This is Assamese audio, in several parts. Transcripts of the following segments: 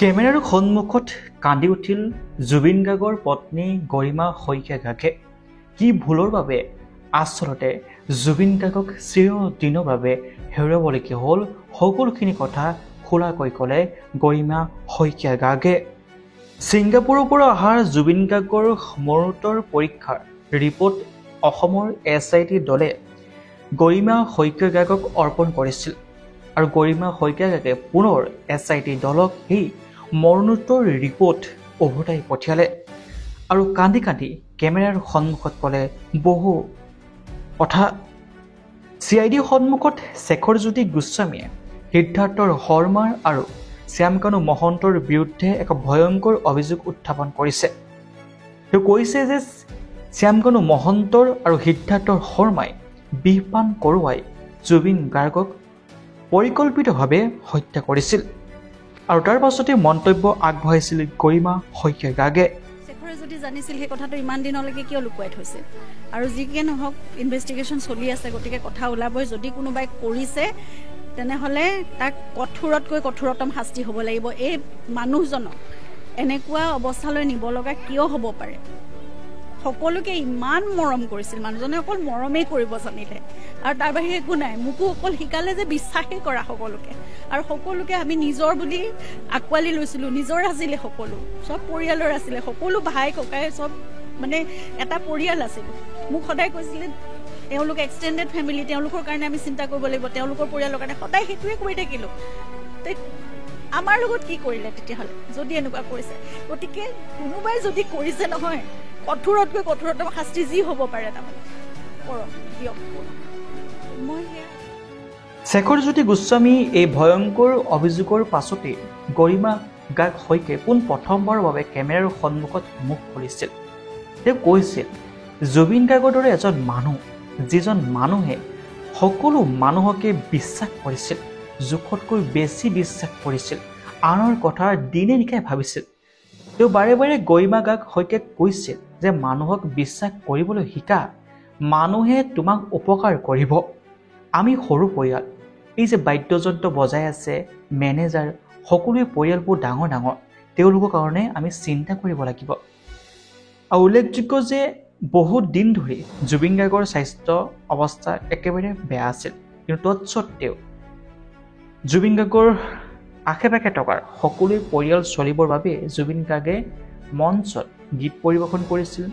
কেমেৰাৰ সন্মুখত কান্দি উঠিল জুবিন গাৰ্গৰ পত্নী গৰিমা শইকীয়াগাগে। কি ভুলৰ বাবে আচলতে জুবিন গাৰ্গক চিৰদিনৰ বাবে হেৰুৱাবলগীয়া হ'ল, সকলোখিনি কথা খোলাকৈ ক'লে গৰিমা শইকীয়াগাগে। ছিংগাপুৰৰ পৰা অহা জুবিন গাৰ্গৰ মৰণোত্তৰ পৰীক্ষাৰ ৰিপৰ্ট অসমৰ SIT দলে গৰিমা শইকীয়াগাগক অৰ্পণ কৰিছিল আৰু গৰিমা শইকীয়াগাগে পুনৰ SIT দলক সেই মৰণোত্তৰ ৰিপৰ্ট উভতাই পঠিয়ালে আৰু কান্দি কান্দি কেমেৰাৰ সন্মুখত ক'লে বহু কথা। CID সন্মুখত শেখৰজ্যোতি গোস্বামীয়ে সিদ্ধাৰ্থৰ শৰ্মাৰ আৰু শ্যামকানু মহন্তৰ বিৰুদ্ধে এক ভয়ংকৰ অভিযোগ উত্থাপন কৰিছে। তেওঁ কৈছে যে শ্যামকানু মহন্তৰ আৰু সিদ্ধাৰ্থৰ শৰ্মাই বিষপান কৰোৱাই জুবিন গাৰ্গক পৰিকল্পিতভাৱে হত্যা কৰিছিল আৰু তাৰ পাছতে মন্তব্য আগবঢ়াইছিল গৰিমা শইকীয়াগাগে। শেখৰে যদি জানিছিল সেই কথাটো ইমান দিনলৈকে কিয় লুকুৱাই থৈছে? আৰু যিকে নহওক ইনভেষ্টিগেশ্যন চলি আছে, গতিকে কথা ওলাবই। যদি কোনোবাই কৰিছে তেনেহ'লে তাক কঠোৰতকৈ কঠোৰতম শাস্তি হ'ব লাগিব। এই মানুহজনক এনেকুৱা অৱস্থালৈ নিব লগা কিয় হ'ব পাৰে? সকলোকে ইমান মৰম কৰিছিল মানুহজনে, অকল মৰমেই কৰিব জানিলে আৰু তাৰ বাহিৰে একো নাই। মোকো অকল শিকালে যে বিশ্বাসেই কৰা সকলোকে, আৰু সকলোকে আমি নিজৰ বুলি আঁকোৱালি লৈছিলোঁ। নিজৰ আছিলে, সকলো চব পৰিয়ালৰ আছিলে, সকলো ভাই ককাই চব মানে এটা পৰিয়াল আছিলোঁ। মোক সদায় কৈছিলে তেওঁলোক এক্সটেণ্ডেড ফেমিলি, তেওঁলোকৰ কাৰণে আমি চিন্তা কৰিব লাগিব, তেওঁলোকৰ পৰিয়ালৰ কাৰণে। সদায় সেইটোৱে কৰি থাকিলোঁ। আমাৰ লগত কি কৰিলে তেতিয়াহ'লে যদি এনেকুৱা কৰিছে? গতিকে কোনোবাই যদি কৰিছে নহয়, কঠোৰতকৈ কঠোৰতম শাস্তি যি হ'ব পাৰে তাৰমানে কৰক, দিয়ক। মই শেখৰজ্যোতি গোস্বামী এই ভয়ংকৰ অভিযোগৰ পাছতেই গৰিমা গাৰ্গ শইকীয়াই প্ৰথমবাৰৰ বাবে কেমেৰাৰ সন্মুখত মুখ খুলিছিল। তেওঁ কৈছিল জুবিন গাৰ্গৰ দৰে এজন মানুহ, যিজন মানুহে সকলো মানুহকে বিশ্বাস কৰিছিল, জোখতকৈ বেছি বিশ্বাস কৰিছিল, আনৰ কথা দিনে নিশাই ভাবিছিল। তেওঁ বাৰে বাৰে গৰিমা গাৰ্গ শইকীয়াক কৈছিল যে মানুহক বিশ্বাস কৰিবলৈ শিকা, মানুহে তোমাক উপকাৰ কৰিব। আমি সৰু পৰিয়াল, এই যে বাদ্যযন্ত্ৰ বজাই আছে, মেনেজাৰ, সকলোৱে পৰিয়ালবোৰ ডাঙৰ ডাঙৰ, তেওঁলোকৰ কাৰণে আমি চিন্তা কৰিব লাগিব। আৰু উল্লেখযোগ্য যে বহুত দিন ধৰি জুবিন গাৰ্গৰ স্বাস্থ্য অৱস্থা একেবাৰে বেয়া আছিল, কিন্তু তৎসত্ত্বেও জুবিন গাৰ্গৰ আশে পাশে টকাৰ সকলোৱে পৰিয়াল চলিবৰ বাবে জুবিন গাৰ্গে মঞ্চত গীত পৰিৱেশন কৰিছিল,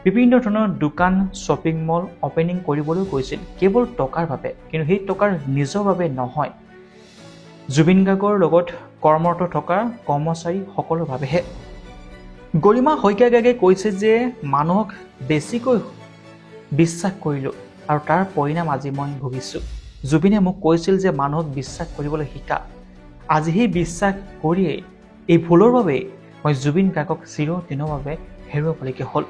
বিভিন্ন ধৰণৰ দোকান শ্বপিং মল অপেনিং কৰিবলৈ গৈছিল কেৱল টকাৰ বাবে। কিন্তু সেই টকাৰ নিজৰ বাবে নহয়, জুবিন গাৰ্গৰ লগত কৰ্মৰত থকা কৰ্মচাৰীসকলৰ বাবেহে। গৰিমা শইকীয়াগাগে কৈছে যে মানুহক বেছিকৈ বিশ্বাস কৰিলোঁ আৰু তাৰ পৰিণাম আজি মই ভুগিছোঁ। জুবিনে মোক কৈছিল যে মানুহক বিশ্বাস কৰিবলৈ শিকা। আজি সেই বিশ্বাস কৰিয়েই এই ভুলৰ বাবেই মই জুবিন গাৰ্গক চিৰদিনৰ বাবে হেৰুৱাবলগীয়া হ'ল।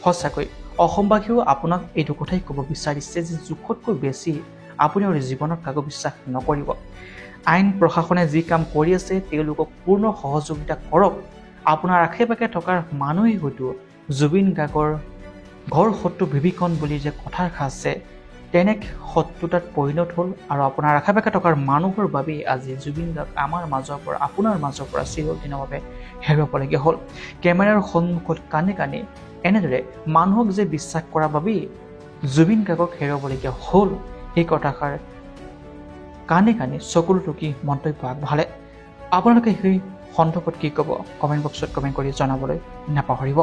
সঁচাকৈ অসমবাসীও আপোনাক এইটো কথাই ক'ব বিচাৰিছে যে জোখতকৈ বেছি আপুনি আৰু জীৱনত কাকো বিশ্বাস নকৰিব। আইন প্ৰশাসনে যি কাম কৰি আছে তেওঁলোকক পূৰ্ণ সহযোগিতা কৰক। আপোনাৰ আশে পাশে থকাৰ মানুহেই হয়তো জুবিন গাৰ্গৰ ঘৰ শত্ৰু বিভীষণ বুলি যে কথাৰ এষাৰ আছে, তেনে শত্ৰুতাত পৰিণত হ'ল আৰু আপোনাৰ আশে পাশে থকাৰ মানুহৰ বাবেই আজি জুবিন গাৰ্গ আমাৰ মাজৰ পৰা, আপোনাৰ মাজৰ পৰা চিৰদিনৰ বাবে হেৰুৱাবলগীয়া হ'ল। কেমেৰাৰ সন্মুখত কান্দি কান্দি এনেদৰে মানুহক যে বিশ্বাস কৰাৰ বাবেই জুবিন গাৰ্গক হেৰুৱাবলগীয়া হ'ল, সেই কথাষাৰ কান্দি কান্দি চকুলো টুকি মন্তব্য আগবঢ়ালে। আপোনালোকে সেই সন্দৰ্ভত কি ক'ব? কমেণ্ট বক্সত কমেণ্ট কৰি জনাবলৈ নাপাহৰিব।